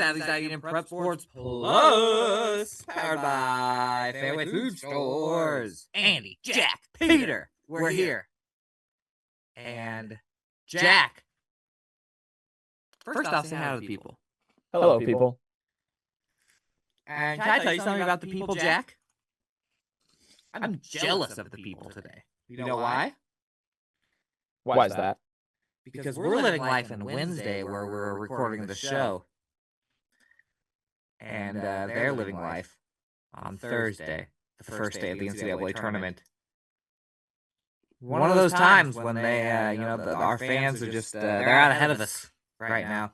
Savvy Sagging and Prep Sports Plus, powered by Fairway Food Stores. Andy, Jack, Peter, we're here. And Jack, first off, say hi to the people. Hello, people. And can I tell you something about the people, Jack? I'm jealous of the people today. You know why? Why is that? Because we're living life in Wednesday where we're recording the show. And they're living life on Thursday, the first day of the NCAA tournament. One of those times when they, our fans are just, they're out ahead of us right now.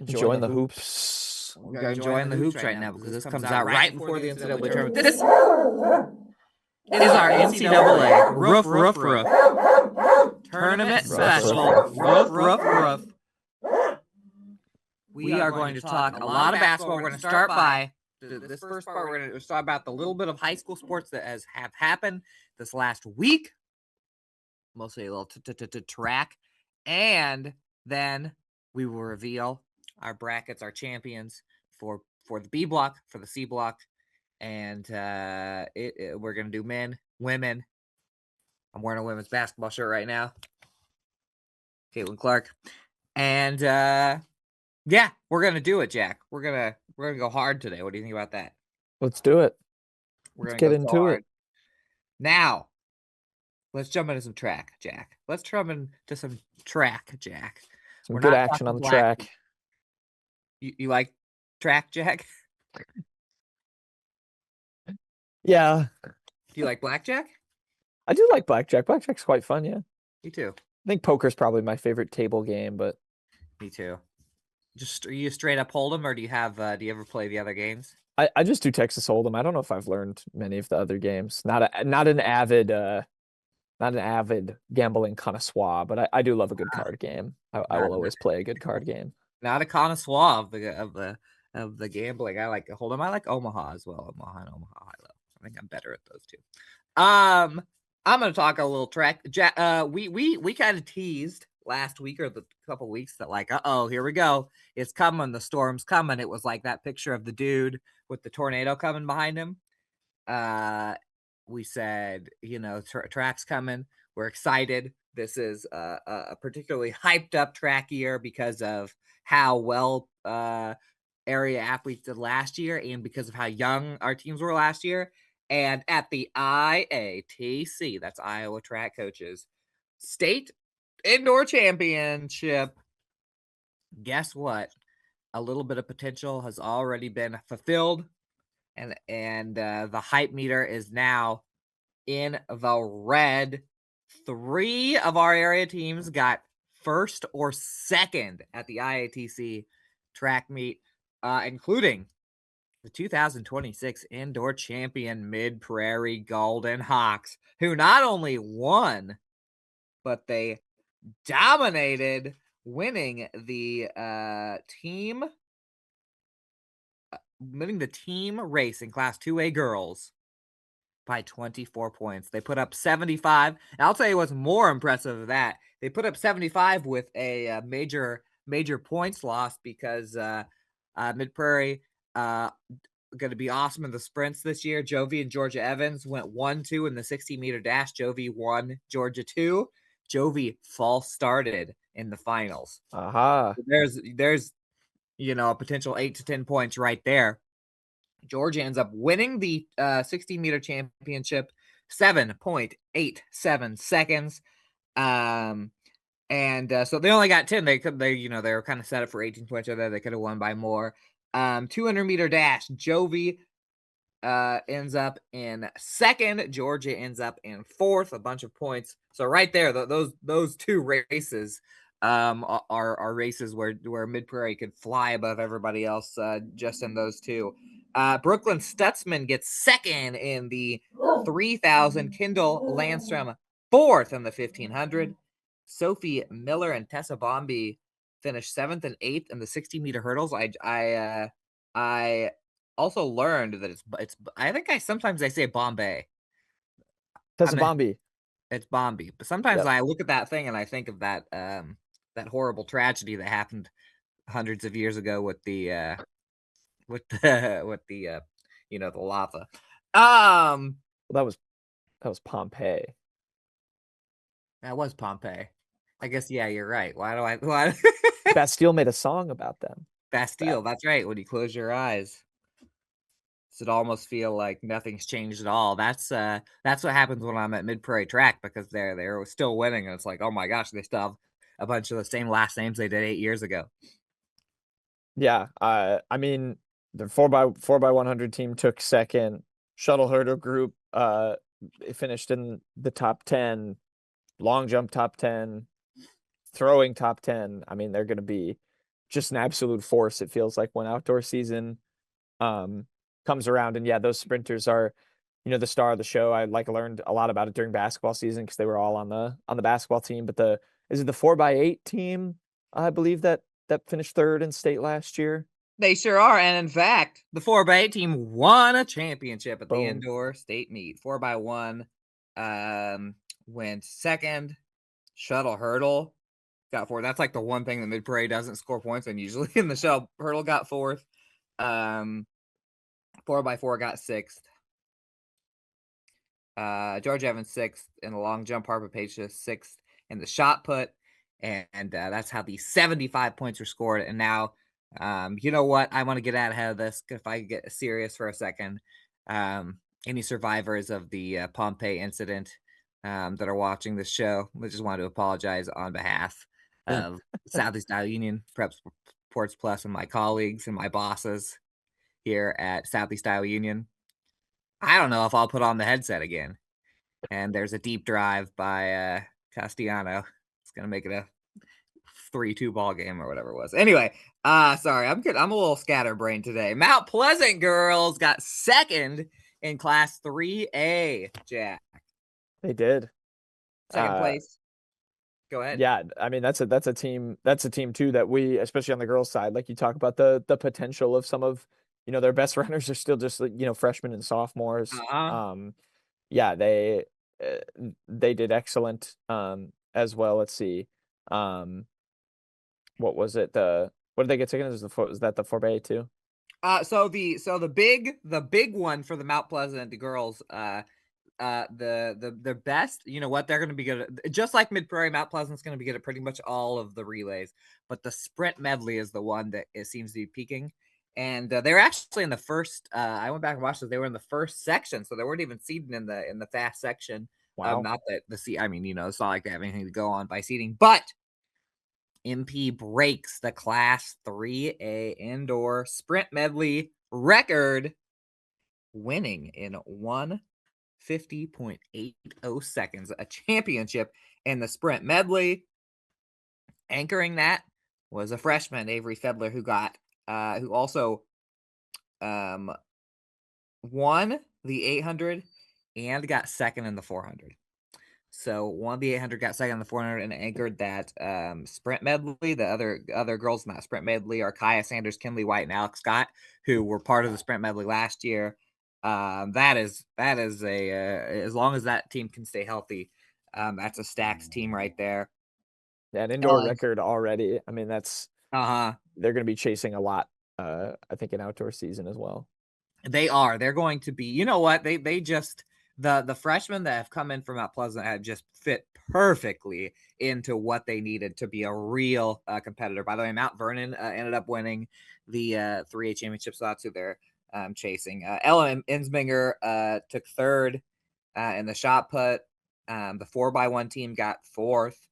Enjoying the hoops. We're enjoying the hoops right now because this comes out right before the NCAA tournament. This is our NCAA Roof tournament special. Roof. We are going to talk a lot of basketball. We're going to start by this first part. We're going to talk about the little bit of high school sports that have happened this last week, mostly a little track, and then we will reveal our brackets, our champions for the B block, for the C block, and we're going to do men, women. I'm wearing a women's basketball shirt right now. Caitlin Clark, and yeah, we're gonna do it, Jack. We're gonna go hard today. What do you think about that? Let's do it. Let's get into it. Now, let's jump into some track, Jack. Let's jump into some track, Jack. Some good action on the track. You like track, Jack? Yeah. Do you like blackjack? I do like blackjack. Blackjack's quite fun, yeah. Me too. I think poker's probably my favorite table game, but me too. Are you straight up Hold'em, or do you ever play the other games? I just do Texas Hold'em. I don't know if I've learned many of the other games. Not an avid gambling connoisseur, but I do love a good card game. I will always play a good card game. Not a connoisseur of the gambling. I like Hold'em. I like Omaha as well. Omaha and Omaha High Low. I think I'm better at those two. I'm gonna talk a little track. We kind of teased last week or the couple weeks that like, here we go. It's coming. The storm's coming. It was like that picture of the dude with the tornado coming behind him. We said, track's coming. We're excited. This is a particularly hyped up track year because of how well area athletes did last year and because of how young our teams were last year. And at the IATC, that's Iowa Track Coaches State Indoor Championship, guess what? A little bit of potential has already been fulfilled, and the hype meter is now in the red. 3 of our area teams got first or second at the IATC track meet, including the 2026 indoor champion Mid-Prairie Golden Hawks, who not only won, but they dominated, winning the team race in Class 2A girls by 24 points. They put up 75. And I'll tell you what's more impressive of that. They put up 75 with a major points loss because Mid-Prairie going to be awesome in the sprints this year. Jovi and Georgia Evans went 1-2 in the 60-meter dash. Jovi 1, Georgia 2. Jovi false started in the finals. Aha. There's a potential 8 to 10 points right there. Georgia ends up winning the 60-meter championship, 7.87 seconds. So they only got 10. They were kind of set up for 18 points there. They could have won by more. 200-meter dash, Jovi ends up in second. Georgia ends up in fourth, a bunch of points. So right there, those two races are races where Mid-Prairie could fly above everybody else just in those two. Brooklyn Stutzman gets second in the 3,000. Kendall Landstrom fourth in the 1,500. Sophie Miller and Tessa Bombi finished 7th and 8th in the 60-meter hurdles. I also learned that it's I think sometimes I say Bombay. Tessa Bombi. It's Bombi. But sometimes I look at that thing and I think of that that horrible tragedy that happened hundreds of years ago with the the lava. Well, that was Pompeii. That was Pompeii. I guess yeah, you're right. Why Bastille made a song about them. That Bastille, that's right. When you close your eyes, it almost feel like nothing's changed at all. That's what happens when I'm at Mid Prairie Track because they're still winning, and it's like, oh my gosh, they still have a bunch of the same last names they did 8 years ago. Yeah, I mean the 4x100 team took second. Shuttle hurdle group it finished in the top 10, long jump top 10, throwing top 10. I mean, they're going to be just an absolute force, it feels like, when outdoor season um comes around. And yeah, those sprinters are, the star of the show. I learned a lot about it during basketball season because they were all on the basketball team. But is it the 4x8 team, I believe, that finished third in state last year? They sure are, and in fact, the 4x8 team won a championship at the Boom. indoor state meet. 4x1 went second. Shuttle hurdle got fourth. That's like the one thing that Mid Prairie doesn't score points and usually in the shuttle hurdle got fourth. 4x4 got sixth. George Evans sixth in the long jump. Harper Page sixth in the shot put, and that's how the 75 points were scored. And now, you know what? I want to get out ahead of this. If I get serious for a second, any survivors of the Pompeii incident that are watching this show, I just want to apologize on behalf of Southeast Iowa Union, Prep Sports Plus, and my colleagues and my bosses here at Southeast Iowa Union. I don't know if I'll put on the headset again. And there's a deep drive by Castellano. It's gonna make it a 3-2 ball game or whatever it was. Anyway, sorry, I'm good. I'm a little scatterbrained today. Mount Pleasant girls got second in class 3A, Jack. They did. Second place. Go ahead. Yeah, I mean that's a team too that we, especially on the girls' side, like you talk about the potential of some of, their best runners are still just like, freshmen and sophomores. Uh-huh. Yeah, they did excellent as well. Let's see. What was it? What did they get second? Was that the 4x8 too? The big one for the Mount Pleasant girls, the best, you know what, they're going to be good at, just like Mid Prairie. Mount Pleasant's going to be good at pretty much all of the relays, but the sprint medley is the one that it seems to be peaking. And they're actually in the first. I went back and watched it. They were in the first section, so they weren't even seeded in the fast section. Wow. Not that the seat. I mean, it's not like they have anything to go on by seeding, but MP breaks the Class 3A indoor sprint medley record, winning in 1:50.80 seconds, a championship in the sprint medley. Anchoring that was a freshman, Avery Fedler, who also won the 800 and got second in the 400. So won the 800, got second in the 400, and anchored that sprint medley. The other girls in that sprint medley are Kaya Sanders, Kinley White, and Alex Scott, who were part of the sprint medley last year. That is a as long as that team can stay healthy, that's a stacked team right there. Yeah, an indoor record already. I mean, uh-huh. They're going to be chasing a lot. I think in outdoor season as well. They are. They're going to be. You know what? They just the freshmen that have come in from Mount Pleasant have just fit perfectly into what they needed to be a real competitor. By the way, Mount Vernon ended up winning the 3A championship, so that's who they're chasing. Ella Insminger took third in the shot put. The 4x1 team got fourth.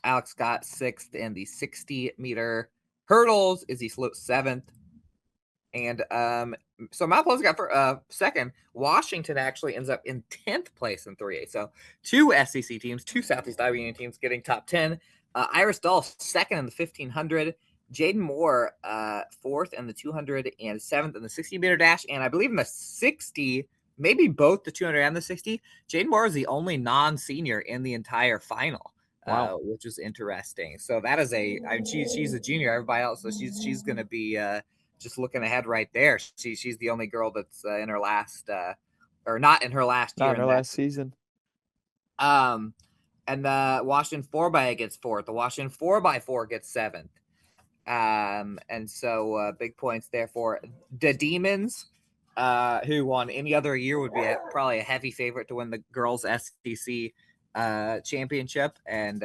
Alex got sixth in the 60-meter hurdles. Izzy Sloat seventh. And so Mount Pleasant got for second. Washington actually ends up in 10th place in 3A. So two SEC teams, two Southeast Iowa Union teams getting top 10. Iris Dahl second in the 1500. Jaden Moore fourth in the 200 and seventh in the 60-meter dash. And I believe in the 60, maybe both the 200 and the 60, Jaden Moore is the only non-senior in the entire final. Wow. Which is interesting. So that is she's a junior. Everybody else, so she's going to be just looking ahead right there. She's the only girl that's in her last or not in her last year. Not in her last season. And the Washington 4x8 gets fourth. The Washington 4x4 gets seventh. And so big points there for the Demons, who on any other year would be probably a heavy favorite to win the girls SEC championship. And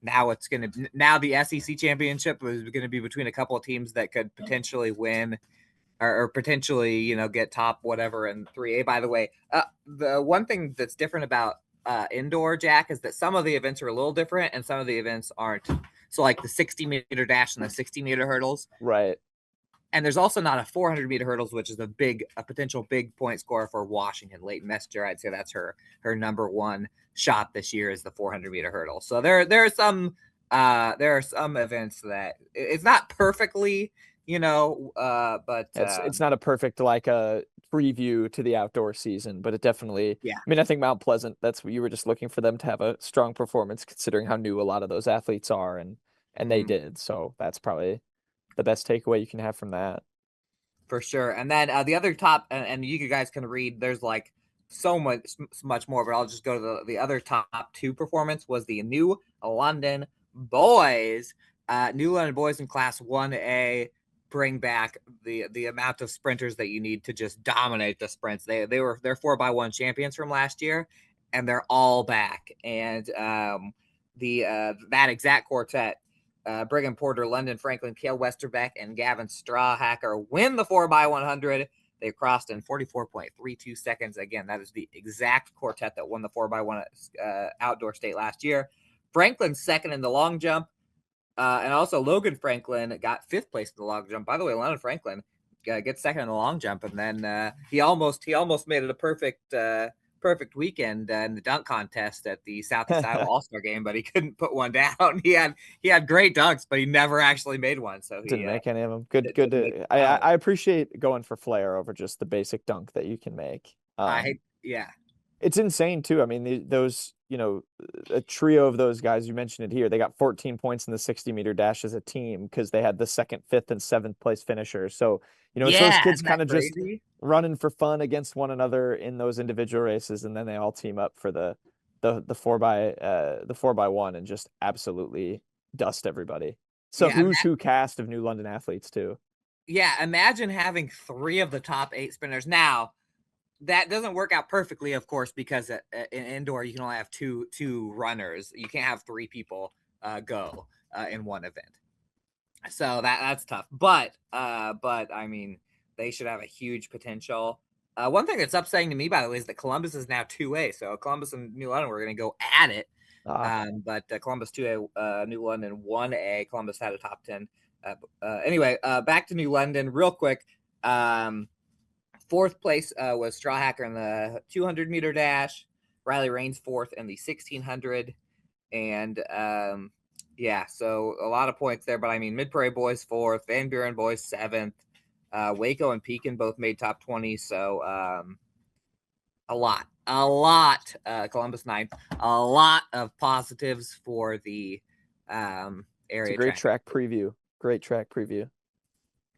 now the SEC championship is going to be between a couple of teams that could potentially win or potentially, get top whatever in 3A. By the way, the one thing that's different about indoor, Jack, is that some of the events are a little different and some of the events aren't. So, like the 60-meter dash and the 60-meter hurdles. Right. And there's also not a 400-meter hurdles, which is a potential big point scorer for Washington. Leighton Messenger, I'd say that's her number one shot this year is the 400-meter hurdle. So there are some events that it's not perfectly, but It's not a perfect like a preview to the outdoor season, but it definitely. yeah. I mean, I think Mount Pleasant. That's what you were just looking for them to have a strong performance, considering how new a lot of those athletes are, and they did. So that's probably the best takeaway you can have from that. For sure. And then the other top, and you guys can read, there's like so much more, but I'll just go to the other top two performance was the New London boys. New London boys in class 1A bring back the amount of sprinters that you need to just dominate the sprints. They're 4x1 champions from last year, and they're all back. And the that exact quartet, Brigham Porter, London Franklin, Kale Westerbeck, and Gavin Strawhacker win the 4x100. They crossed in 44.32 seconds. Again, that is the exact quartet that won the 4x1 outdoor state last year. Franklin second in the long jump. And also Logan Franklin got fifth place in the long jump. By the way, London Franklin gets second in the long jump, and then he almost made it a perfect weekend in the dunk contest at the Southeast Iowa All-Star game, but he couldn't put one down. He had great dunks, but he never actually made one. So he Didn't make any of them. Good. Good. I appreciate going for flair over just the basic dunk that you can make. Yeah. It's insane too. I mean, those, a trio of those guys, you mentioned it here, they got 14 points in the 60-meter dash as a team because they had the second, fifth, and seventh place finishers. So, it's those kids Isn't that kind of just crazy? running for fun against one another in those individual races, and then they all team up for the 4x1 and just absolutely dust everybody. So Yeah, who's who cast of New London athletes too. yeah. Imagine having three of the top 8 spinners. Now, that doesn't work out perfectly, of course, because in indoor you can only have two runners. You can't have 3 people go in one event. So that's tough. But I mean, they should have a huge potential. One thing that's upsetting to me, by the way, is that Columbus is now 2A. So Columbus and New London, we're going to go at it. But Columbus 2A, New London 1A. Columbus had a top 10. Anyway, back to New London real quick. Fourth place was Strawhacker in the 200-meter dash. Riley Rains fourth in the 1600. And yeah, so a lot of points there. But I mean, Mid Prairie boys fourth, Van Buren boys seventh. Waco and Pekin both made top 20. So a lot. Columbus ninth. A lot of positives for the It's a area great track. track preview. Great track preview.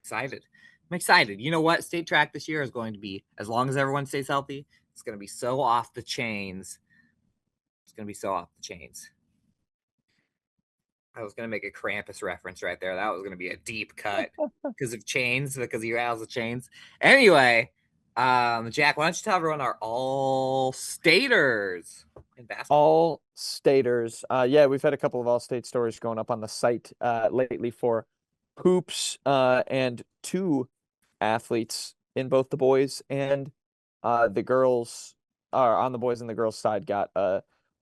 Excited. I'm excited. You know what? State track this year is going to be, as long as everyone stays healthy, it's going to be so off the chains. It's going to be so off the chains. I was going to make a Krampus reference right there. That was going to be a deep cut because of chains, because of your house of chains. Anyway, Jack, why don't you tell everyone our all staters in basketball? All staters. Yeah, we've had a couple of all state stories going up on the site lately for hoops and 2 athletes in both the boys and the girls are on the boys and the girls side got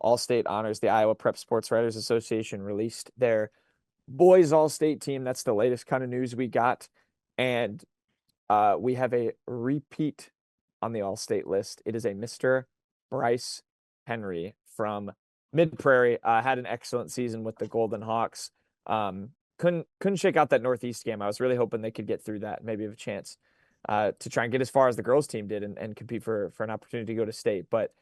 all state honors. The Iowa Prep Sports Writers Association released their boys all state team. That's the latest kind of news we got. And we have a repeat on the all state list. It is a Mr. Bryce Henry from Mid Prairie. Had an excellent season with the Golden Hawks. Couldn't shake out that Northeast game. I was really hoping they could get through that, maybe have a chance to try and get as far as the girls team did and compete for an opportunity to go to state. But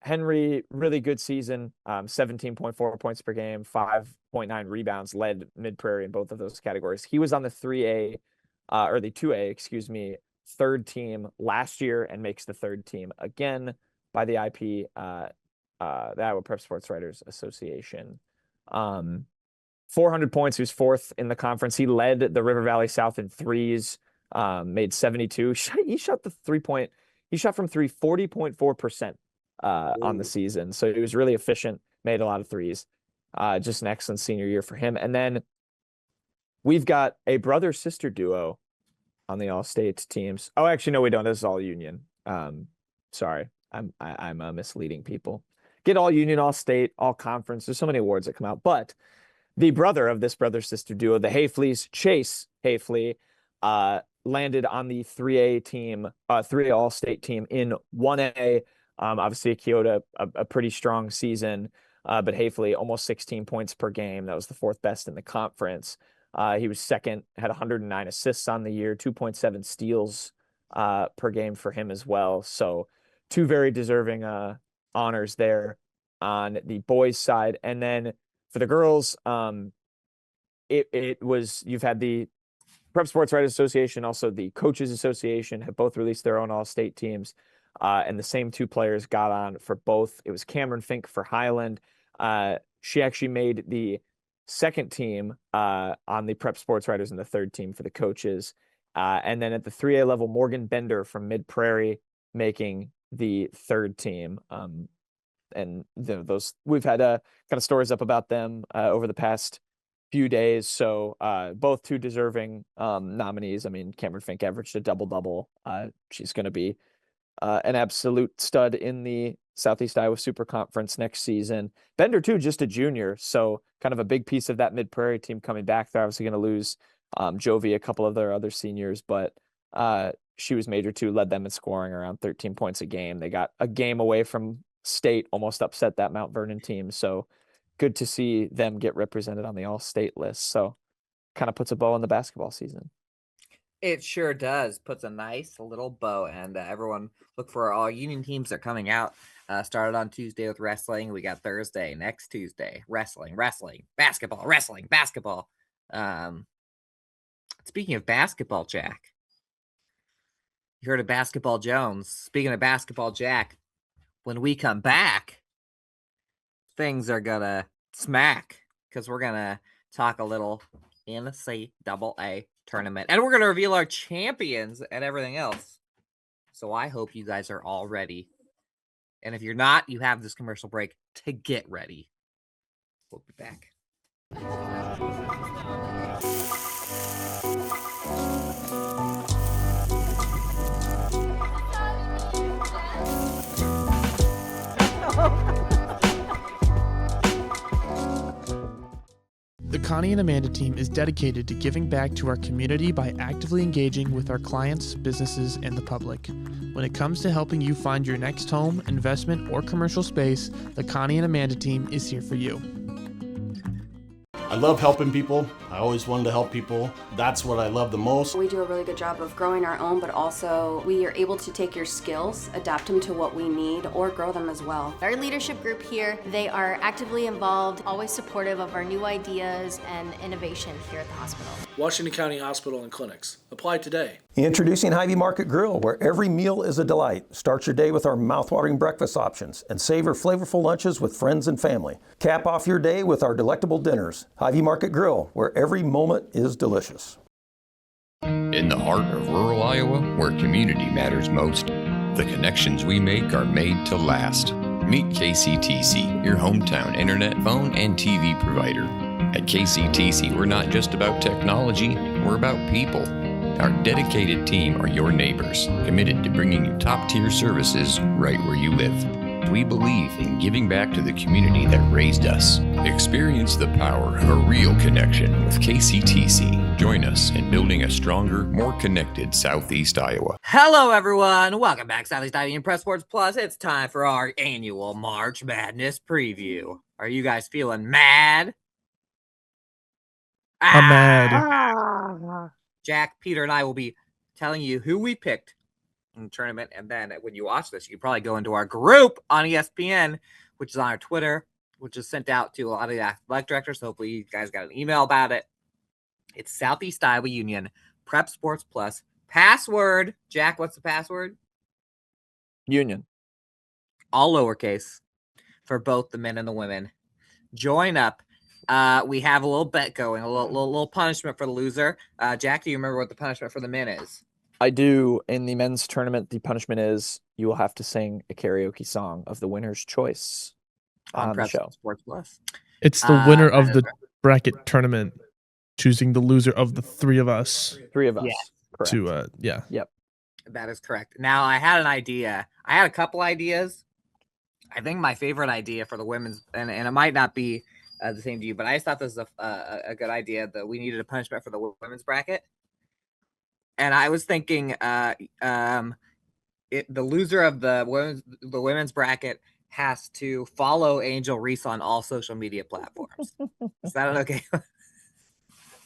Henry, really good season. 17.4 points per game, 5.9 rebounds, led Mid Prairie in both of those categories. He was on the 3A or the 2A, excuse me, third team last year and makes the third team again by the IP, the Iowa Prep Sports Writers Association. 400 points. He was fourth in the conference. He led the River Valley South in threes, made 72. He shot he shot from three 40.4% on the Ooh. season. So he was really efficient, made a lot of threes. Just an excellent senior year for him. And then we've got a brother-sister duo on the all-state teams. Oh, actually, no, we don't. This is all union. Sorry, I'm misleading people. Get all union, all state, all conference. There's so many awards that come out. But the brother of this brother-sister duo, the Hayfleys, Chase Hayfley, landed on the 3A team, 3A all-state team in 1A. Obviously, Kyoto, a pretty strong season, but Hayfley almost 16 points per game. That was the fourth best in the conference. He was second, had 109 assists on the year, 2.7 steals per game for him as well. So two very deserving honors there on the boys' side. And then for the girls, it was, you've had the Prep Sports Writers Association, also the Coaches Association have both released their own all-state teams. And the same two players got on for both. It was Cameron Fink for Highland. She actually made the second team on the Prep Sports Writers and the third team for the coaches. And then at the 3A level, Morgan Bender from Mid Prairie making the third team. And those we've had kind of stories up about them over the past few days. So both two deserving nominees. I mean, Cameron Fink averaged a double-double. She's going to be an absolute stud in the Southeast Iowa Super Conference next season. Bender, too, just a junior. So kind of a big piece of that Mid Prairie team coming back. They're obviously going to lose Jovi, a couple of their other seniors, but she was major, too, led them in scoring around 13 points a game. They got a game away from state, almost upset that Mount Vernon team. So good to see them get represented on the all-state list. So kind of puts a bow on the basketball season. It sure does. Puts a nice little bow, and everyone look for all union teams that are coming out. Started on Tuesday with wrestling. We got Thursday, next Tuesday, wrestling, basketball, wrestling, basketball. Speaking of basketball, Jack, you heard of Basketball Jones. Speaking of basketball, Jack, when we come back, things are gonna smack because we're gonna talk a little NCAA tournament, and we're gonna reveal our champions and everything else. So I hope you guys are all ready. And if you're not, you have this commercial break to get ready. We'll be back. The Connie and Amanda team is dedicated to giving back to our community by actively engaging with our clients, businesses, and the public. When it comes to helping you find your next home, investment, or commercial space, the Connie and Amanda team is here for you. I love helping people. I always wanted to help people. That's what I love the most. We do a really good job of growing our own, but also we are able to take your skills, adapt them to what we need, or grow them as well. Our leadership group here, they are actively involved, always supportive of our new ideas and innovation here at the hospital. Washington County Hospital and Clinics. Apply today. Introducing Hy-Vee Market Grill, where every meal is a delight. Start your day with our mouthwatering breakfast options and savor flavorful lunches with friends and family. Cap off your day with our delectable dinners. Hy-Vee Market Grill, where every moment is delicious. In the heart of rural Iowa, where community matters most, the connections we make are made to last. Meet KCTC, your hometown internet, phone, and TV provider. At KCTC, we're not just about technology, we're about people. Our dedicated team are your neighbors, committed to bringing you top-tier services right where you live. We believe in giving back to the community that raised us. Experience the power of a real connection with KCTC. Join us in building a stronger, more connected Southeast Iowa. Hello, everyone. Welcome back, Southeast Iowa and Prep Sports Plus. It's time for our annual March Madness preview. Are you guys feeling mad? I'm mad. Jack, Peter, and I will be telling you who we picked in the tournament. And then when you watch this, you can probably go into our group on ESPN, which is on our Twitter, which is sent out to a lot of the athletic directors. So hopefully you guys got an email about it. It's Southeast Iowa Union Prep Sports Plus. Password. Jack, what's the password? Union. All lowercase for both the men and the women. Join up. we have a little bet going, a little punishment for the loser. Jack, do you remember what the punishment for the men is? I do. In the men's tournament, the punishment is you will have to sing a karaoke song of the winner's choice on the show. Sports Plus. It's the winner of the bracket tournament choosing the loser of the three of us. Three of us. Yeah. Correct. To Yep. That is correct. Now, I had an idea. I had a couple ideas. I think my favorite idea for the women's, and it might not be the same to you, but I just thought this was a good idea, that we needed a punishment for the women's bracket. And I was thinking the loser of the women's bracket has to follow Angel Reese on all social media platforms. Is that okay?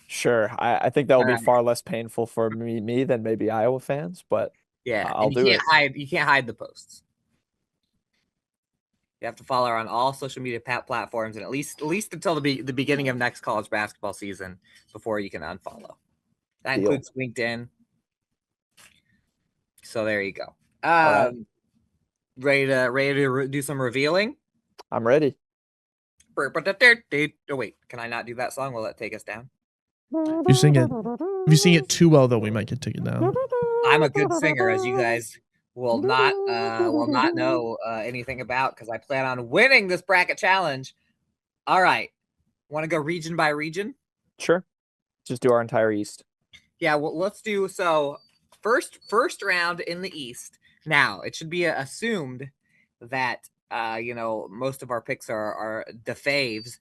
Sure. I think that will be far less painful for me than maybe Iowa fans, but yeah, I'll do it. You can't hide the posts. You have to follow her on all social media platforms, and at least until the beginning of next college basketball season before you can unfollow. That includes LinkedIn. So there you go. Right. Ready to do some revealing? I'm ready. Oh wait, can I not do that song? Will that take us down? If you sing it too well, though, we might get taken down. I'm a good singer, as you guys will not know anything about, because I plan on winning this bracket challenge. All right, want to go region by region? Sure. Just do our entire East. Yeah, well, let's do so. First round in the East. Now, it should be assumed that most of our picks are faves.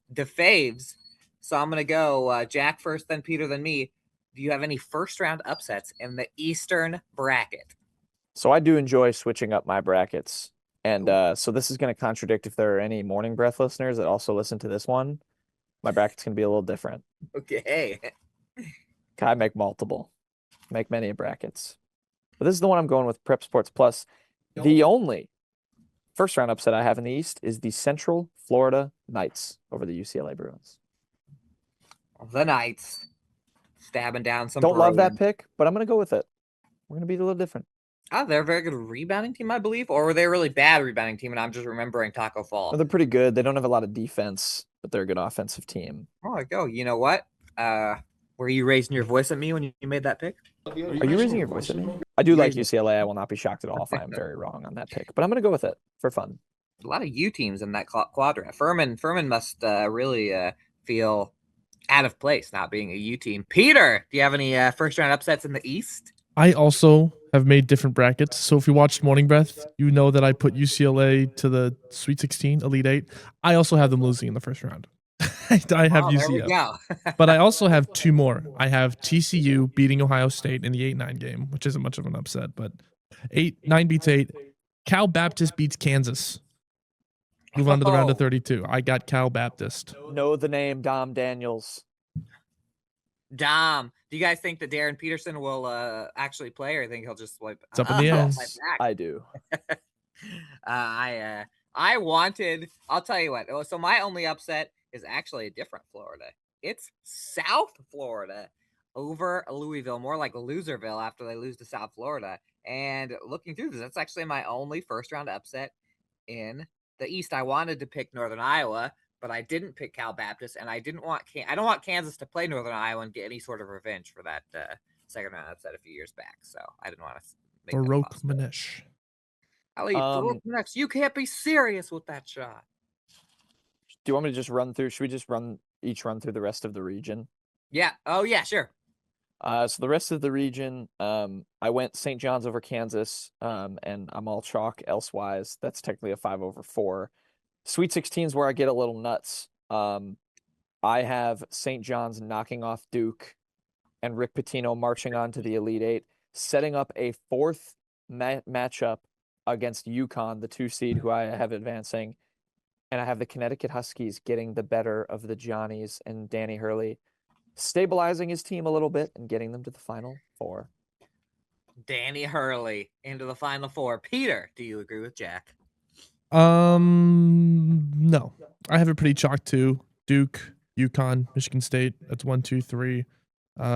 So I'm gonna go Jack first, then Peter, then me. Do you have any first round upsets in the Eastern bracket? So I do enjoy switching up my brackets. And so this is going to contradict if there are any Morning Breath listeners that also listen to this one. My bracket's going to be a little different. Okay. I make many brackets. But this is the one I'm going with, Prep Sports Plus. The only first round upset I have in the East is the Central Florida Knights over the UCLA Bruins. The Knights stabbing down some. Don't love that pick, but I'm going to go with it. We're going to be a little different. Oh, they're a very good rebounding team, I believe. Or were they a really bad rebounding team, and I'm just remembering Taco Fall? Well, they're pretty good. They don't have a lot of defense, but they're a good offensive team. Oh, I go. You know what? Were you raising your voice at me when you made that pick? Are you raising your voice at me? I do like UCLA. I will not be shocked at all if I am very wrong on that pick, but I'm going to go with it for fun. A lot of U teams in that quadrant. Furman must really feel out of place not being a U team. Peter, do you have any first round upsets in the East? I also have made different brackets. So if you watched Morning Breath, you know that I put UCLA to the Sweet 16, Elite 8. I also have them losing in the first round. I have UCLA. There we go. But I also have two more. I have TCU beating Ohio State in the 8-9 game, which isn't much of an upset, but 9 beats 8. Cal Baptist beats Kansas. Move on to the round of 32. I got Cal Baptist. Know the name Dom Daniels. Dom, do you guys think that Darren Peterson will actually play, or think he'll just swipe? It's up in the air. I do. I'll tell you what. So my only upset is actually a different Florida. It's South Florida over Louisville, more like Loserville after they lose to South Florida. And looking through this, that's actually my only first round upset in the East. I wanted to pick Northern Iowa, but I didn't pick Cal Baptist, and I don't want Kansas to play Northern Iowa and get any sort of revenge for that second round upset a few years back. So I didn't want to make Baroque Manish. Next, you can't be serious with that shot. Do you want me to just run through? Should we just run through the rest of the region? Yeah. Oh, yeah, sure. So the rest of the region, I went St. John's over Kansas, and I'm all chalk elsewise. That's technically a 5/4. Sweet 16 is where I get a little nuts. I have St. John's knocking off Duke and Rick Pitino marching on to the Elite 8, setting up a fourth matchup against UConn, the 2 seed, who I have advancing. And I have the Connecticut Huskies getting the better of the Johnnies and Danny Hurley, stabilizing his team a little bit and getting them to the Final Four. Danny Hurley into the Final Four. Peter, do you agree with Jack? No. I have it pretty chalked too. Duke, UConn, Michigan State. That's 1, 2, 3.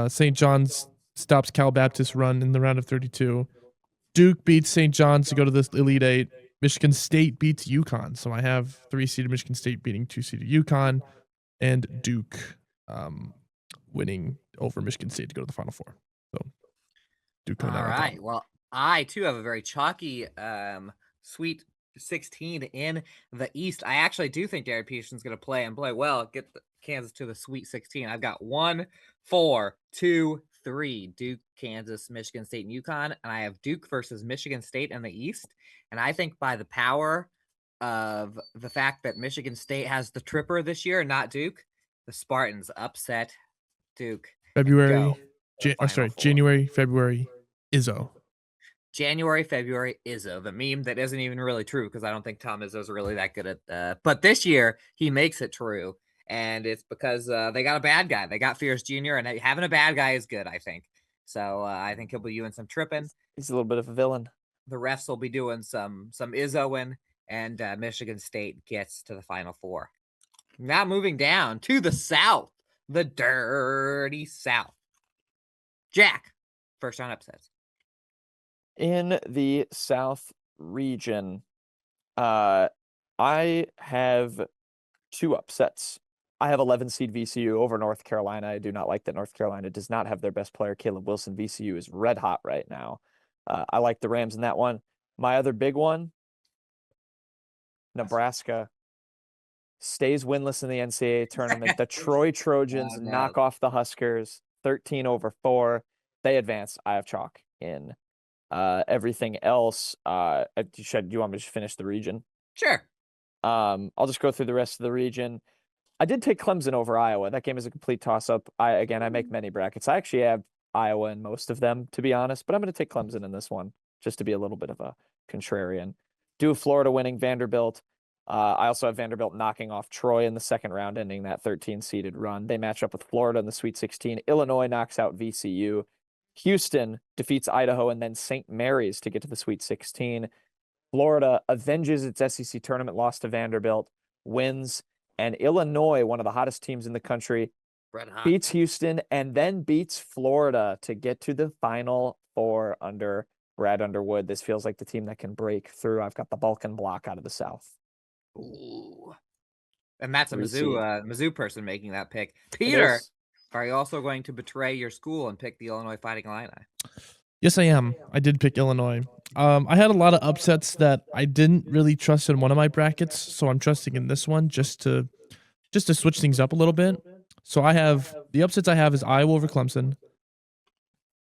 St. John's stops Cal Baptist run in the round of 32. Duke beats St. John's to go to the Elite 8. Michigan State beats UConn. So I have 3-seeded Michigan State beating 2-seeded UConn. and Duke winning over Michigan State to go to the Final Four. So Duke coming All out on top. right. Well, I too have a very chalky Sweet 16 in the East. I actually do think Derek Peterson's going to play and play well, get Kansas to the Sweet 16. I've got 1, 4, 2, 3, Duke, Kansas, Michigan State, and UConn, and I have Duke versus Michigan State in the East. And I think by the power of the fact that Michigan State has the tripper this year, not Duke, the Spartans upset Duke. January, February, Izzo. January, February, Izzo, the meme that isn't even really true because I don't think Tom Izzo's really that good at. But this year he makes it true, and it's because they got a bad guy. They got Fierce Jr. and having a bad guy is good, I think. So I think he'll be doing some tripping. He's a little bit of a villain. The refs will be doing some Izzoing, and Michigan State gets to the Final Four. Now moving down to the South, the dirty South. Jack, first round upsets. In the South region, I have 2 upsets. I have 11 seed VCU over North Carolina. I do not like that North Carolina does not have their best player, Caleb Wilson. VCU is red hot right now. I like the Rams in that one. My other big one, Nebraska stays winless in the NCAA tournament. The Troy Trojans knock off the Huskers 13-4. They advance. I have chalk in everything else. Do you want me to finish the region? Sure. I'll just go through the rest of the region. I did take Clemson over Iowa. That game is a complete toss-up. I make many brackets. I actually have Iowa in most of them, to be honest, but I'm going to take Clemson in this one just to be a little bit of a contrarian. Do have Florida winning Vanderbilt. I also have Vanderbilt knocking off Troy in the second round, ending that 13-seeded run. They match up with Florida in the Sweet 16. Illinois knocks out VCU. Houston defeats Idaho, and then St. Mary's to get to the Sweet 16. Florida avenges its SEC tournament loss to Vanderbilt, wins, and Illinois, one of the hottest teams in the country, beats Houston and then beats Florida to get to the Final Four under Brad Underwood. This feels like the team that can break through. I've got the Balkan block out of the South. Ooh. And that's a Mizzou person making that pick. Peter, are you also going to betray your school and pick the Illinois Fighting Illini? Yes, I am. I did pick Illinois. I had a lot of upsets that I didn't really trust in one of my brackets, so I'm trusting in this one just to switch things up a little bit. So I have the upsets I have is Iowa over Clemson.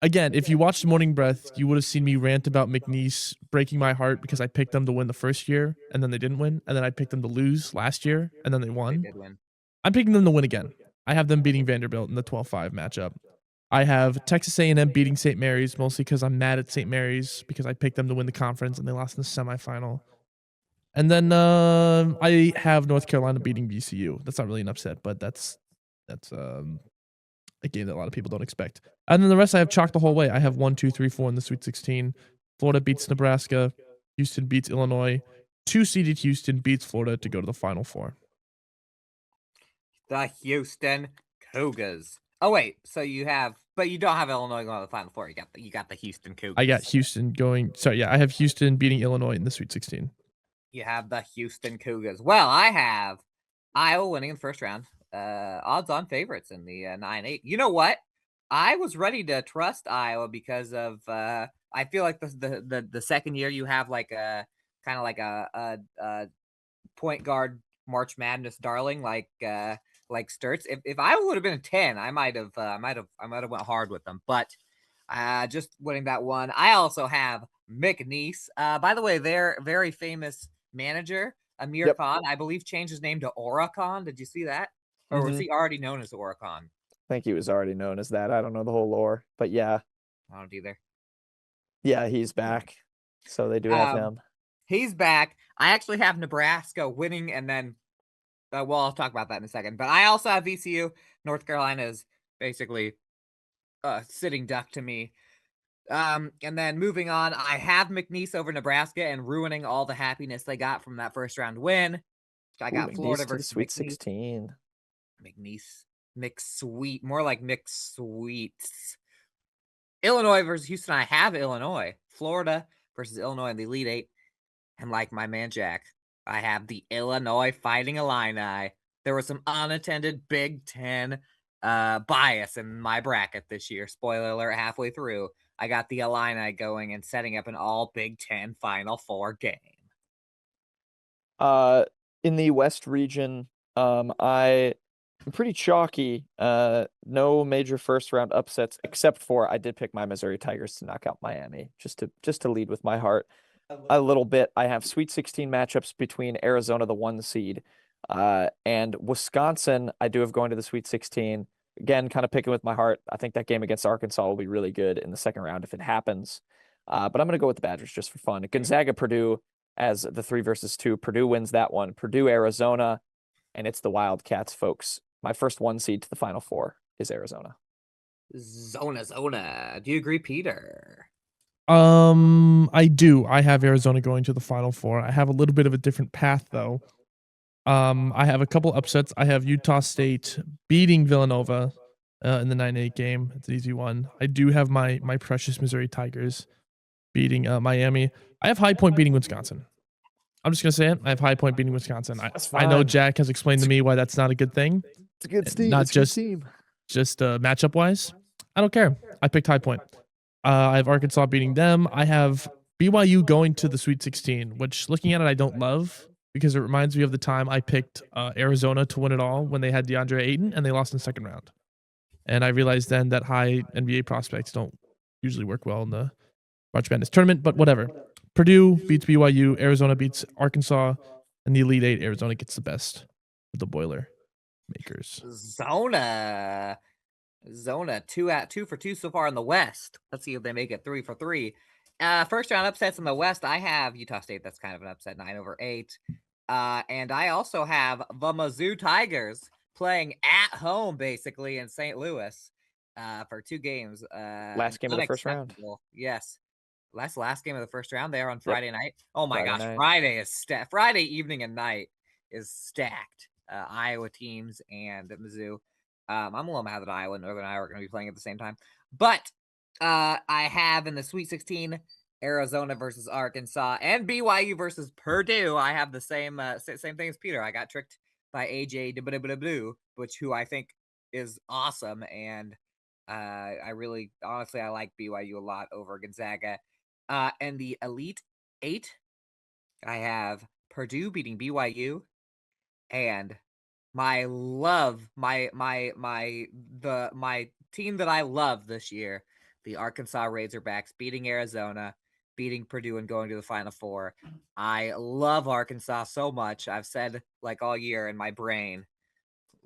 Again, if you watched Morning Breath, you would have seen me rant about McNeese breaking my heart because I picked them to win the first year and then they didn't win, and then I picked them to lose last year and then they won. They did win. I'm picking them to win again. I have them beating Vanderbilt in the 12-5 matchup. I have Texas A&M beating St. Mary's, mostly because I'm mad at St. Mary's because I picked them to win the conference and they lost in the semifinal. And then I have North Carolina beating VCU. That's not really an upset, but that's a game that a lot of people don't expect. And then the rest I have chalked the whole way. I have 1, 2, 3, 4 in the Sweet 16. Florida beats Nebraska. Houston beats Illinois. 2-seeded Houston beats Florida to go to the Final Four. The Houston Cougars. Oh wait, so you don't have Illinois going to the Final Four. You got the Houston Cougars. I got Houston going. Sorry, yeah, I have Houston beating Illinois in the Sweet 16. You have the Houston Cougars. Well, I have Iowa winning in the first round. Odds-on favorites in the 9-8. You know what? I was ready to trust Iowa because of I feel like the second year you have like a kind of like a point guard March Madness darling like Sturts. If Iowa would have been a 10, I might have went hard with them. But just winning that one. I also have McNeese. By the way, their very famous manager Amir Khan, I believe, changed his name to Oricon. Did you see that? Or was he already known as Oricon? I think he was already known as that. I don't know the whole lore, but yeah. I don't either. Yeah, he's back. So they do have him. He's back. I actually have Nebraska winning, and then, well, I'll talk about that in a second. But I also have VCU. North Carolina is basically sitting duck to me. And then moving on, I have McNeese over Nebraska and ruining all the happiness they got from that first round win. I got Florida versus Sweet 16. McNeese. McSweet. More like McSweets. Illinois versus Houston. I have Illinois. Florida versus Illinois in the Elite Eight. And like my man Jack, I have the Illinois Fighting Illini there was some unattended Big Ten bias in my bracket this year. Spoiler alert, halfway through, I got the Illini going and setting up an all Big Ten Final Four game. In the West region, I'm pretty chalky. No major first round upsets, except for I did pick my Missouri Tigers to knock out Miami, just to lead with my heart a little bit. I have Sweet 16 matchups between Arizona, the 1 seed, and Wisconsin. I do have going to the Sweet 16. Again, kind of picking with my heart. I think that game against Arkansas will be really good in the second round if it happens. But I'm going to go with the Badgers just for fun. Gonzaga, Purdue as the 3 versus 2. Purdue wins that one. Purdue, Arizona, and it's the Wildcats, folks. My first 1 seed to the Final Four is Arizona. Zona. Do you agree, Peter? I do. I have Arizona going to the Final Four. I have a little bit of a different path, though. I have a couple upsets. I have Utah State beating Villanova in the 9-8 game. It's an easy one. I do have my precious Missouri Tigers beating Miami. I have High Point beating Wisconsin. I'm just going to say it. I have High Point beating Wisconsin. I know Jack has explained to me why that's not a good thing. It's a good team. Not just matchup-wise. I don't care. I picked High Point. I have Arkansas beating them. I have BYU going to the Sweet 16, which looking at it, I don't love because it reminds me of the time I picked Arizona to win it all when they had DeAndre Ayton and they lost in the second round. And I realized then that high NBA prospects don't usually work well in the March Madness tournament, but whatever. Purdue beats BYU, Arizona beats Arkansas, and the Elite Eight, Arizona gets the best of the Boiler makers. Zona 2 for 2 so far in the West. Let's see if they make it 3 for 3. First round upsets in the West. I have Utah State. That's kind of an upset, 9/8. And I also have the Mizzou Tigers playing at home, basically in St. Louis, for 2 games. Last game of the first round. Yes. Last game of the first round there on Friday night. Oh my gosh, night. Friday evening and night is stacked. Iowa teams and Mizzou. I'm a little mad that Iowa and Northern Iowa are going to be playing at the same time. But I have in the Sweet 16 Arizona versus Arkansas and BYU versus Purdue. I have the same thing as Peter. I got tricked by AJ Blue, who I think is awesome, and I really honestly I like BYU a lot over Gonzaga. And the Elite 8, I have Purdue beating BYU, and my team that I love this year, the Arkansas Razorbacks beating Arizona, beating Purdue and going to the Final Four. I love Arkansas so much. I've said like all year in my brain,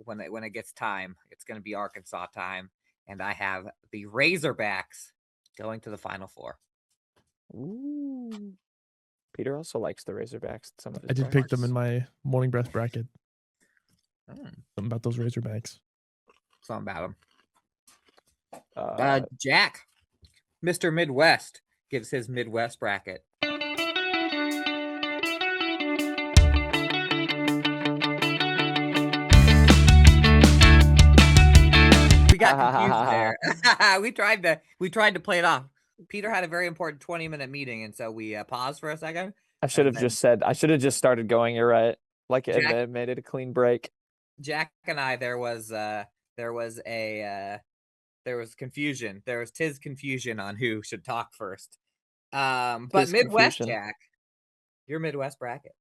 when it gets time, it's going to be Arkansas time, and I have the Razorbacks going to the Final Four. Ooh. Peter also likes the Razorbacks. I did pick them in my morning breath bracket. Something about those Razorbacks. Something about them. Jack, Mr. Midwest, gives his Midwest bracket. We got confused there. we tried to play it off. Peter had a very important 20-minute meeting, and so we paused for a second. I should have just started going. You're right. Like it made it a clean break. Jack and I, there was confusion. There was confusion on who should talk first. But Midwest, confusion. Jack, your Midwest bracket.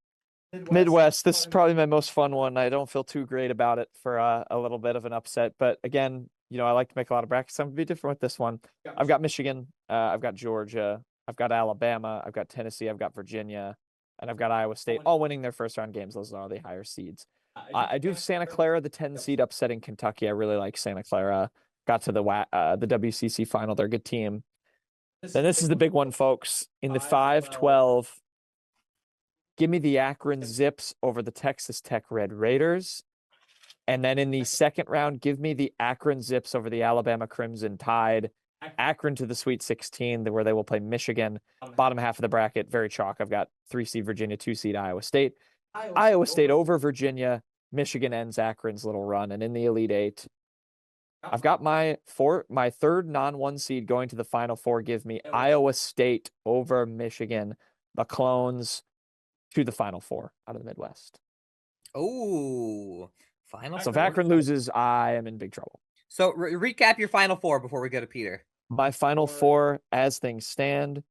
Midwest. This is probably my most fun one. I don't feel too great about it for a little bit of an upset, but again, I like to make a lot of brackets. I'm gonna be different with this one. I've got Michigan. I've got Georgia. I've got Alabama. I've got Tennessee. I've got Virginia, and I've got Iowa State, all winning their first round games. Those are the higher seeds. I do have Santa Clara, the 10 seed, upsetting Kentucky. I really like Santa Clara. Got to the WCC final. They're a good team. Then this is the big one, folks. In the 5-12, give me the Akron Zips over the Texas Tech Red Raiders. And then in the second round, give me the Akron Zips over the Alabama Crimson Tide. Akron to the Sweet 16, where they will play Michigan. Bottom half of the bracket, very chalk. I've got 3 seed Virginia, 2 seed Iowa State. Iowa State over Virginia. Michigan ends Akron's little run. And in the Elite 8, I've got my third non-1 seed going to the Final Four. Give me Iowa State over Michigan. The Clones to the Final Four out of the Midwest. Oh, Final So if four. Akron loses, I am in big trouble. So recap your final four before we go to Peter. My final four, as things stand,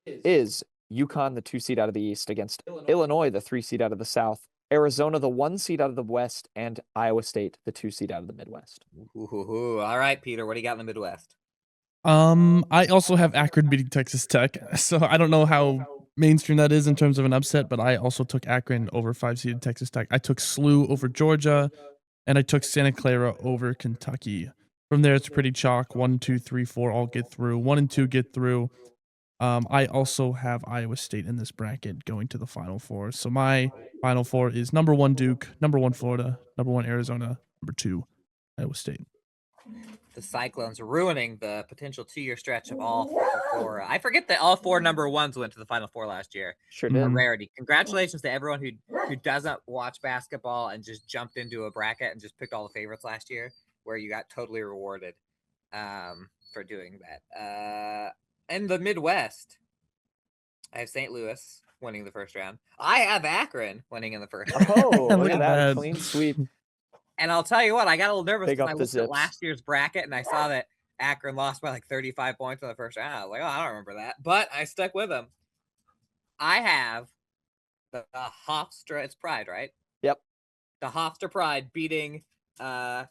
is UConn, the 2 seed out of the East, against Illinois, the 3 seed out of the South, Arizona, the 1 seed out of the West, and Iowa State, the 2 seed out of the Midwest. Ooh. All right, Peter, what do you got in the Midwest? I also have Akron beating Texas Tech. So I don't know how mainstream that is in terms of an upset, but I also took Akron over 5-seeded Texas Tech. I took SLU over Georgia, and I took Santa Clara over Kentucky. From there, it's pretty chalk. 1, 2, 3, 4 all get through. 1 and 2 get through. I also have Iowa State in this bracket going to the Final Four. So my Final Four is number 1 Duke, number 1 Florida, number 1 Arizona, number 2 Iowa State. The Cyclones ruining the potential 2-year stretch of all four. I forget that all 4 number 1s went to the Final Four last year. Sure did. A rarity. Congratulations to everyone who doesn't watch basketball and just jumped into a bracket and just picked all the favorites last year, where you got totally rewarded for doing that. In the Midwest, I have St. Louis winning the first round. I have Akron winning in the first round. Oh, look Look at at that. that. Clean sweep. And I'll tell you what, I got a little nervous Big because up I the looked at Zips. last year's bracket and I saw that Akron lost by like 35 points in the first round. I was like, oh, I don't remember that. But I stuck with them. I have the Hofstra. It's Pride, right? Yep. The Hofstra Pride beating Alabama,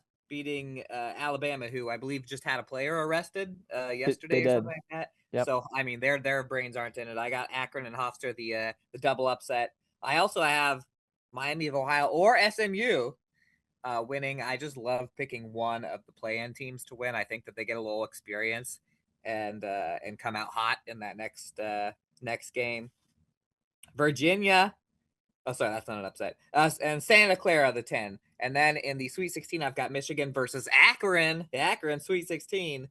who I believe just had a player arrested yesterday they or something did. like that. Yep. So I mean, their brains aren't in it. I got Akron and Hofstra, the double upset. I also have Miami of Ohio or SMU winning. I just love picking one of the play-in teams to win. I think that they get a little experience and come out hot in that next game. Virginia. Oh, sorry, that's not an upset. And Santa Clara, the 10. And then in the Sweet 16, I've got Michigan versus Akron. The Akron Sweet 16.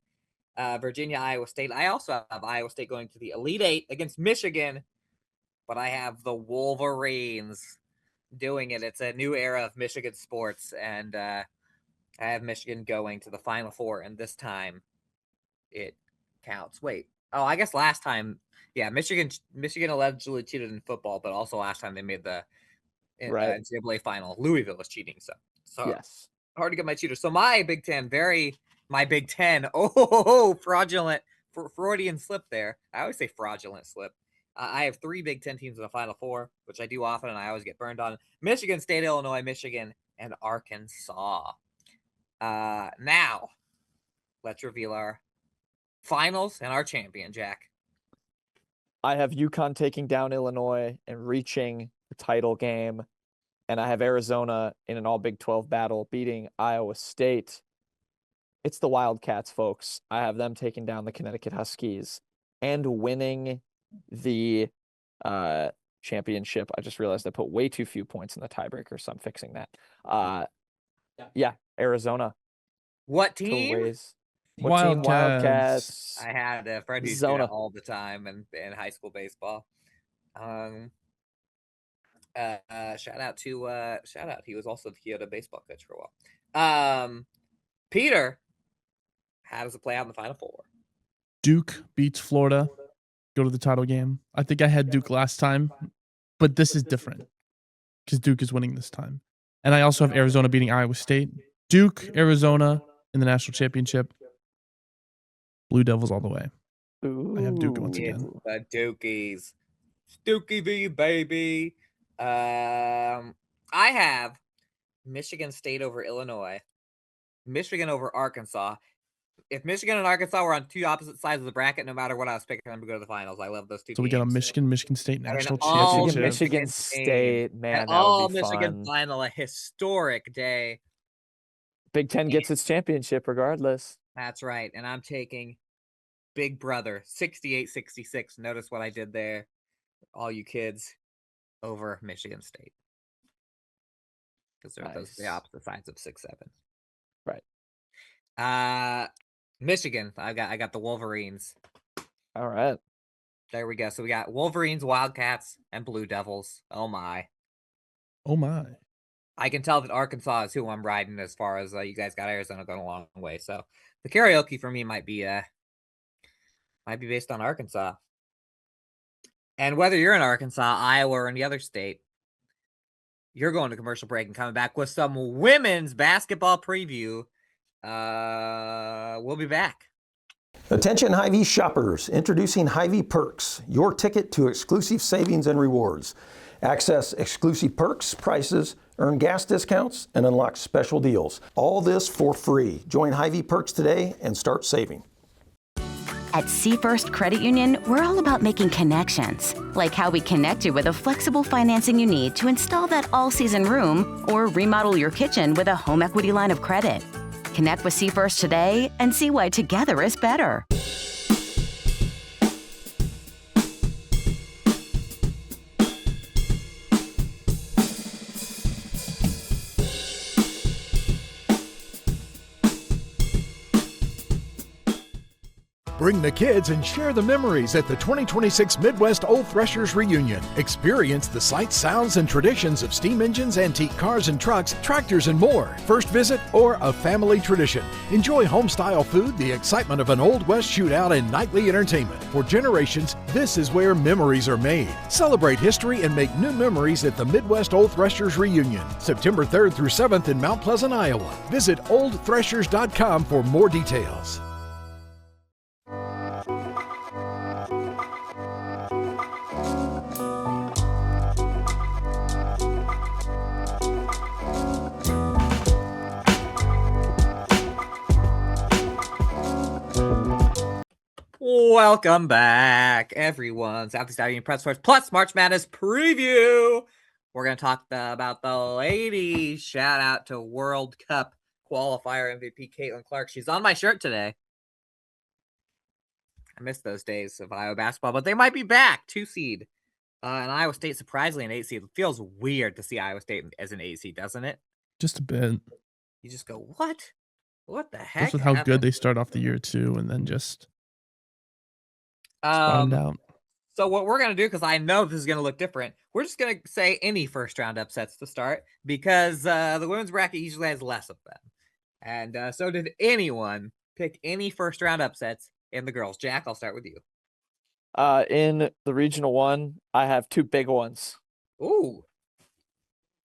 Virginia, Iowa State. I also have Iowa State going to the Elite 8 against Michigan. But I have the Wolverines doing it. It's a new era of Michigan sports. And I have Michigan going to the Final Four. And this time it counts. Wait. Oh, I guess last time, yeah, Michigan allegedly cheated in football, but also last time they made the NCAA final. Louisville was cheating, so Yes. hard to get my cheaters. So my Big Ten, fraudulent, Freudian slip there. I always say fraudulent slip. I have 3 Big Ten teams in the Final Four, which I do often, and I always get burned on. Michigan State, Illinois, Michigan, and Arkansas. Now, let's reveal our finals and our champion, Jack. I have UConn taking down Illinois and reaching the title game. And I have Arizona in an all Big 12 battle beating Iowa State. It's the Wildcats, folks. I have them taking down the Connecticut Huskies and winning the championship. I just realized I put way too few points in the tiebreaker, so I'm fixing that. Yeah, Arizona. What team? Wildcats. I had a friend who used to do that all the time in high school baseball. Shout out. He was also the Kyoto baseball coach for a while. Peter, how does it play out in the Final Four? Duke beats Florida, go to the title game. I think I had Duke last time, but this is different because Duke is winning this time. And I also have Arizona beating Iowa State. Duke, Arizona in the national championship. Blue Devils all the way. I have Duke once again. The Dukies. Dookie V, baby. I have Michigan State over Illinois. Michigan over Arkansas. If Michigan and Arkansas were on 2 opposite sides of the bracket, no matter what I was picking them to go to the finals. I love those 2 teams. So we got a Michigan State national all championship. Michigan State, man, that all would be Michigan fun. final, a historic day. Big Ten gets its championship regardless. That's right. And I'm taking Big Brother 68-66. Notice what I did there, all you kids, over Michigan State. Because those are the opposite sides of 6-7. Right. Michigan. I got the Wolverines. All right. There we go. So we got Wolverines, Wildcats, and Blue Devils. Oh my. Oh my. I can tell that Arkansas is who I'm riding as far as you guys got Arizona going a long way. So the karaoke for me might be based on Arkansas. And whether you're in Arkansas, Iowa, or any other state, You're going to commercial break and coming back with some women's basketball preview. We'll be back. Attention Hy-Vee shoppers, introducing Hy-Vee Perks, your ticket to exclusive savings and rewards. Access exclusive perks, prices, earn gas discounts, and unlock special deals. All this for free. Join Hy-Vee Perks today and start saving. At Seafirst Credit Union, we're all about making connections, like how we connect you with a flexible financing you need to install that all-season room or remodel your kitchen with a home equity line of credit. Connect with Seafirst today and see why together is better. Bring the kids and share the memories at the 2026 Midwest Old Threshers Reunion. Experience the sights, sounds, and traditions of steam engines, antique cars and trucks, tractors, and more. First visit or a family tradition. Enjoy home-style food, the excitement of an Old West shootout, and nightly entertainment. For generations, this is where memories are made. Celebrate history and make new memories at the Midwest Old Threshers Reunion, September 3rd through 7th in Mount Pleasant, Iowa. Visit oldthreshers.com for more details. Welcome back, everyone. Southeast Iowa Prep Sports Plus March Madness preview. We're going to talk about the ladies. Shout out to World Cup qualifier MVP Caitlin Clark. She's on my shirt today. I miss those days of Iowa basketball, but they might be back. 2 seed. And Iowa State, surprisingly, an 8 seed. It feels weird to see Iowa State as an 8 seed, doesn't it? Just a bit. You just go, what? What the heck? Just with how good they start off the year, too, and then just bottomed out. So what we're going to do, because I know this is going to look different, we're just going to say any first-round upsets to start, because the women's bracket usually has less of them. And so did anyone pick any first-round upsets in the girls? Jack, I'll start with you. In the Regional 1, I have 2 big ones. Ooh.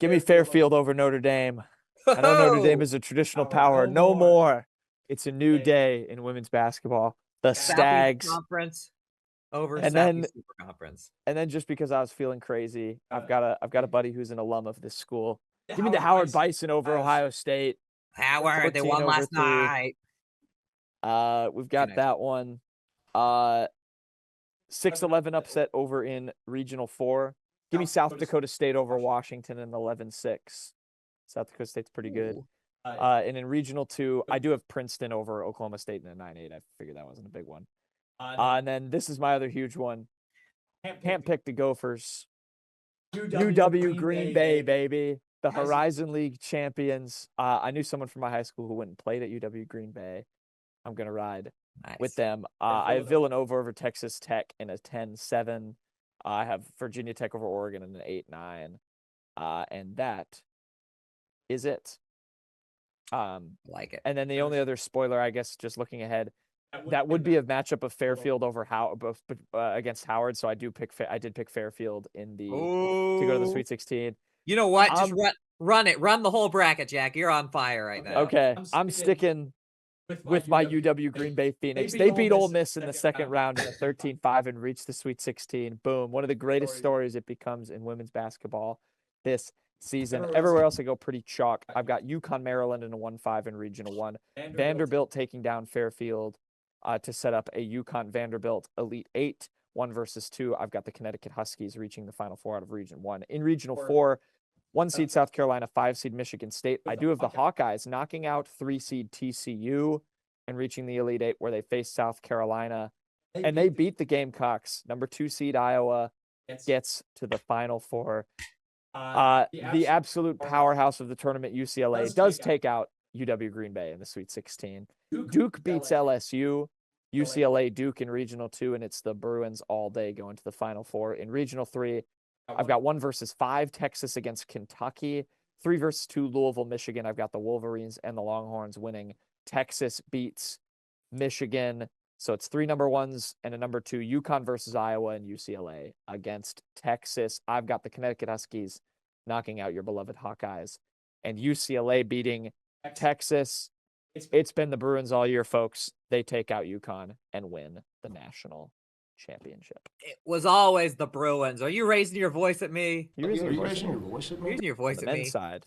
Give me Fairfield over Notre Dame. I know Notre Dame is a traditional power. No more. It's a new day in women's basketball. The Stags. Conference over and Southeast Super Conference. And then just because I was feeling crazy, I've got a buddy who's an alum of this school. Give me the Howard Bison over Ohio State. Howard, they won last night. We've got that one. 6-11 upset over in Regional 4. Give me South Dakota State over Washington in 11-6. South Dakota State's pretty good. And in Regional 2, I do have Princeton over Oklahoma State in a 9-8. I figured that wasn't a big one. And then this is my other huge one. Can't pick the Gophers. UW Green Bay, baby. The Horizon League champions. I knew someone from my high school who went and played at UW Green Bay. I'm going to ride with them. I have Villanova over Texas Tech in a 10-7. I have Virginia Tech over Oregon in an 8-9. And that is it. Like it. And then the only other spoiler, I guess, just looking ahead, that would be a matchup of Fairfield over against Howard. So I did pick Fairfield in the to go to the Sweet 16. You know what? Just run it. Run the whole bracket, Jack. You're on fire right now. Okay, I'm sticking with my UW Green Bay Phoenix. They beat Ole Miss in the second round in a 13-5 and reached the Sweet 16. Boom. One of the greatest stories it becomes in women's basketball this season. Everywhere else I go pretty chalk. I've got UConn, Maryland in a 1-5 in Regional 1. Vanderbilt taking down Fairfield to set up a UConn Vanderbilt Elite 8, 1 versus 2. I've got the Connecticut Huskies reaching the Final Four out of Region 1. In Regional 4, 1 seed South Carolina, 5 seed Michigan State. I do have the Hawkeyes knocking out 3 seed TCU and reaching the Elite 8 where they face South Carolina. And they beat the Gamecocks. Number 2 seed Iowa gets to the Final Four. The absolute powerhouse of the tournament, UCLA, does take out UW Green Bay in the Sweet 16. Duke beats LSU. UCLA, Duke in Regional 2, and it's the Bruins all day going to the Final Four. In Regional 3, I've got 1 versus 5, Texas against Kentucky. 3 versus 2, Louisville, Michigan. I've got the Wolverines and the Longhorns winning. Texas beats Michigan. So it's 3 number 1s and a number 2, UConn versus Iowa and UCLA against Texas. I've got the Connecticut Huskies knocking out your beloved Hawkeyes, and UCLA beating Texas. It's been the Bruins all year, folks. They take out UConn and win the national championship. It was always the Bruins. Are you raising your voice at me? Are you raising your voice at me? Raising your voice On the at men's me. side.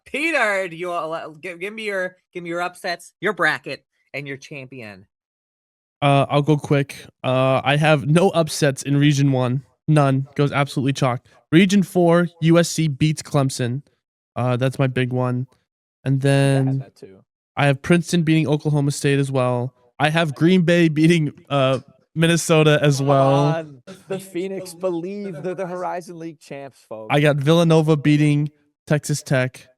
Peter, do you give me your upsets, your bracket, and your champion? I'll go quick. I have no upsets in Region 1. None. Goes absolutely chalk. Region 4, USC beats Clemson. That's my big one. And I had then that too. I have Princeton beating Oklahoma State as well. I have Green Bay beating Minnesota as well. The Phoenix believe they're the Horizon League champs, folks. I got Villanova beating Texas Tech.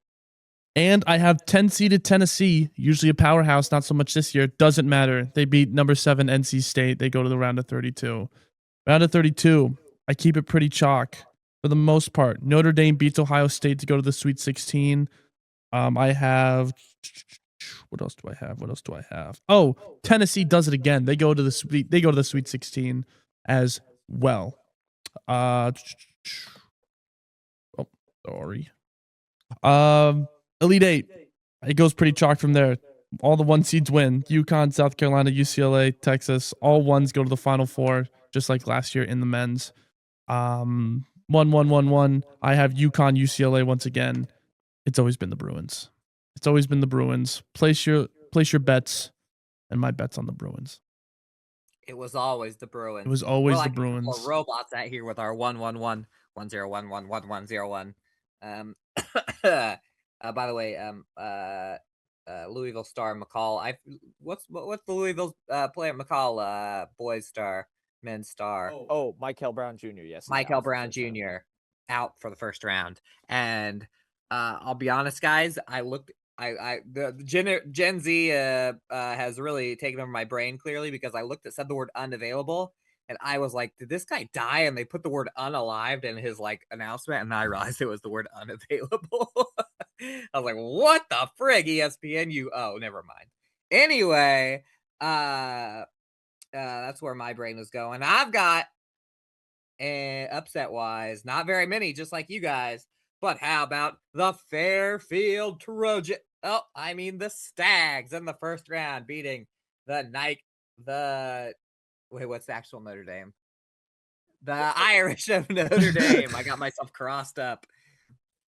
And I have 10-seeded Tennessee, usually a powerhouse, not so much this year. Doesn't matter. They beat number 7 NC State. They go to the round of 32. Round of 32, I keep it pretty chalk for the most part. Notre Dame beats Ohio State to go to the Sweet 16. I have... What else do I have? Oh, Tennessee does it again. They go to the Sweet 16 as well. Oh, sorry. Elite 8. It goes pretty chalk from there. All the 1 seeds win. UConn, South Carolina, UCLA, Texas. All 1s go to the Final Four, just like last year in the men's. 1-1-1-1. I have UConn, UCLA once again. It's always been the Bruins. It's always been the Bruins. Place your bets, and my bet's on the Bruins. It was always the Bruins. It was always We're the like Bruins. We're robots out here with our 1-1-1, 1-0-1-1-1-1-0-1. By the way, Louisville star McCall. What's the Louisville player McCall boys star, men's star? Oh, Michael Brown Jr. Yes, Michael Brown Jr. out for the first round. And I'll be honest, guys, the Gen Z has really taken over my brain clearly, because I said the word unavailable, and I was like, did this guy die? And they put the word unalived in his announcement, and I realized it was the word unavailable. I was like, what the frig, ESPN? Oh, never mind. Anyway, that's where my brain was going. I've got, upset wise, not very many, just like you guys. But how about the Fairfield Trojan? Oh, I mean the Stags in the first round, beating wait, what's the actual Notre Dame? The Irish of Notre Dame. I got myself crossed up.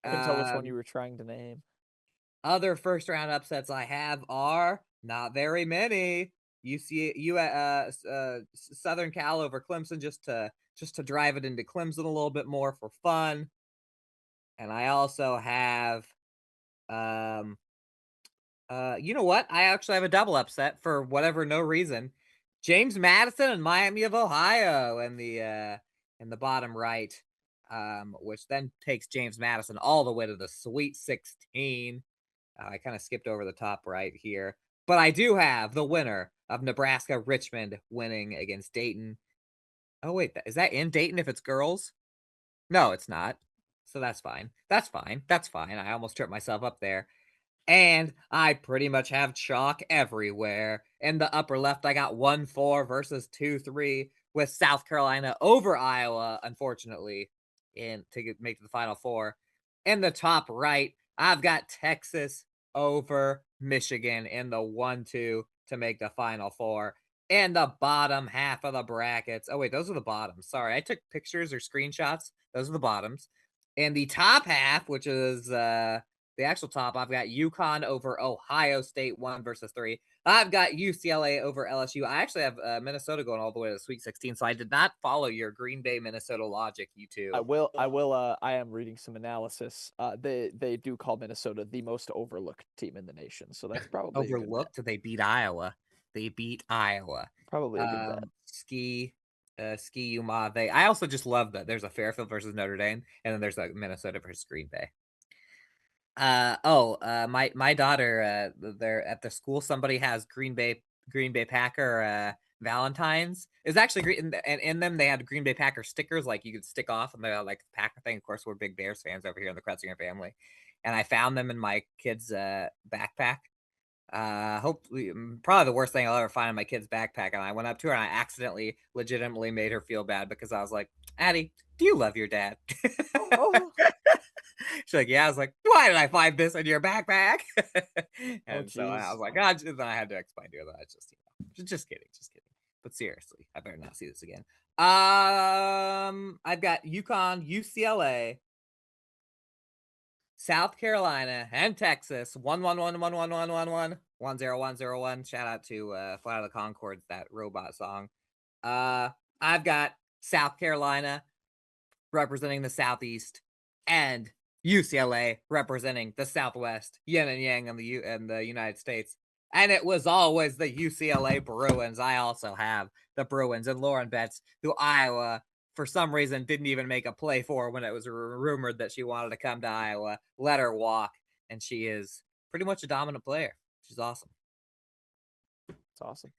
I can tell which one you were trying to name. Other first round upsets I have are not very many. Southern Cal over Clemson, just to drive it into Clemson a little bit more for fun. And I also have, you know what? I actually have a double upset for no reason. James Madison and Miami of Ohio in the bottom right, which then takes James Madison all the way to the Sweet 16. I kind of skipped over the top right here, but I do have the winner of Nebraska Richmond winning against Dayton. Oh wait, is that in Dayton if it's girls? No, it's not. So that's fine. That's fine. I almost tripped myself up there. And I pretty much have chalk everywhere. In the upper left, I got 1-4 versus 2-3 with South Carolina over Iowa, unfortunately, to make the Final Four. In the top right, I've got Texas over Michigan in the 1-2 to make the Final Four. In the bottom half of the brackets. Oh, wait, those are the bottoms. Sorry, I took pictures or screenshots. Those are the bottoms. In the top half, which is the actual top, I've got UConn over Ohio State 1 versus 3. I've got UCLA over LSU. I actually have Minnesota going all the way to the Sweet 16, so I did not follow your Green Bay Minnesota logic, you two. I am reading some analysis. They do call Minnesota the most overlooked team in the nation, so that's probably overlooked. They beat Iowa. Probably a good bet. Ski Umave. I also just love that there's a Fairfield versus Notre Dame, and then there's a Minnesota versus Green Bay. My daughter, they're at the school. Somebody has Green Bay Packer Valentines. It's actually great, and in them they had Green Bay Packer stickers like you could stick off, and they're like the Packer thing. Of course, we're big Bears fans over here in the Kretzinger family, and I found them in my kid's backpack. Hopefully, probably the worst thing I'll ever find in my kid's backpack. And I went up to her and I accidentally, legitimately made her feel bad because I was like, Addie, do you love your dad? Oh. She's like, yeah. I was like, why did I find this in your backpack? And so I geez. was like, oh, then I had to explain to her that I just kidding. But seriously, I better not see this again. I've got UConn, UCLA, South Carolina, and Texas. 1-1-1-1-1-1-1-1. Shout out to Flight of the Conchords, that robot song. I've got South Carolina representing the Southeast, and UCLA representing the Southwest, yin and yang in the United States. And it was always the UCLA Bruins. I also have the Bruins, and Lauren Betts, who Iowa, for some reason, didn't even make a play for when it was rumored that she wanted to come to Iowa. Let her walk, and she is pretty much a dominant player. She's awesome. It's awesome.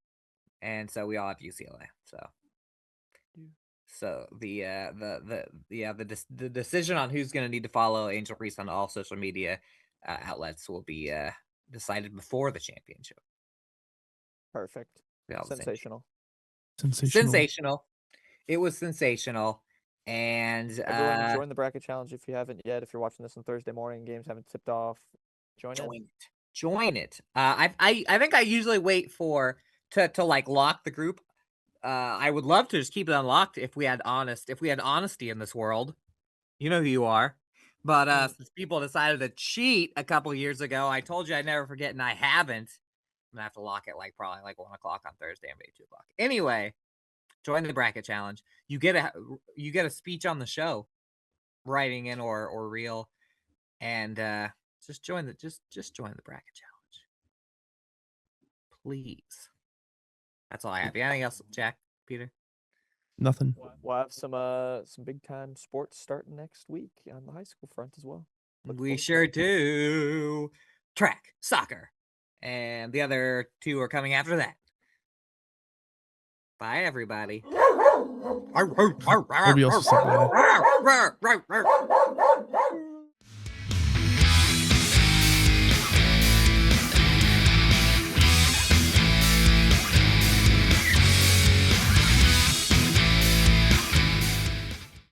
And so we all have UCLA. So the decision on who's going to need to follow Angel Reese on all social media outlets will be decided before the championship. Perfect. Sensational. Sensational. It was sensational. And everyone join the bracket challenge if you haven't yet. If you're watching this on Thursday morning, games haven't tipped off, join it. I think I usually wait to like lock the group. I would love to just keep it unlocked if we had honesty in this world. You know who you are. But since people decided to cheat a couple years ago, I told you I'd never forget, and I haven't. I'm gonna have to lock it probably 1 o'clock on Thursday and maybe 2 o'clock. Anyway, join the bracket challenge. You get a speech on the show, writing in or real, and just join the bracket challenge, please. That's all I have. Anything else, Jack, Peter? Nothing. We'll have some big time sports starting next week on the high school front as well. We sure do. Track, soccer, and the other 2 are coming after that. Bye, everybody. Nobody else is saying bye.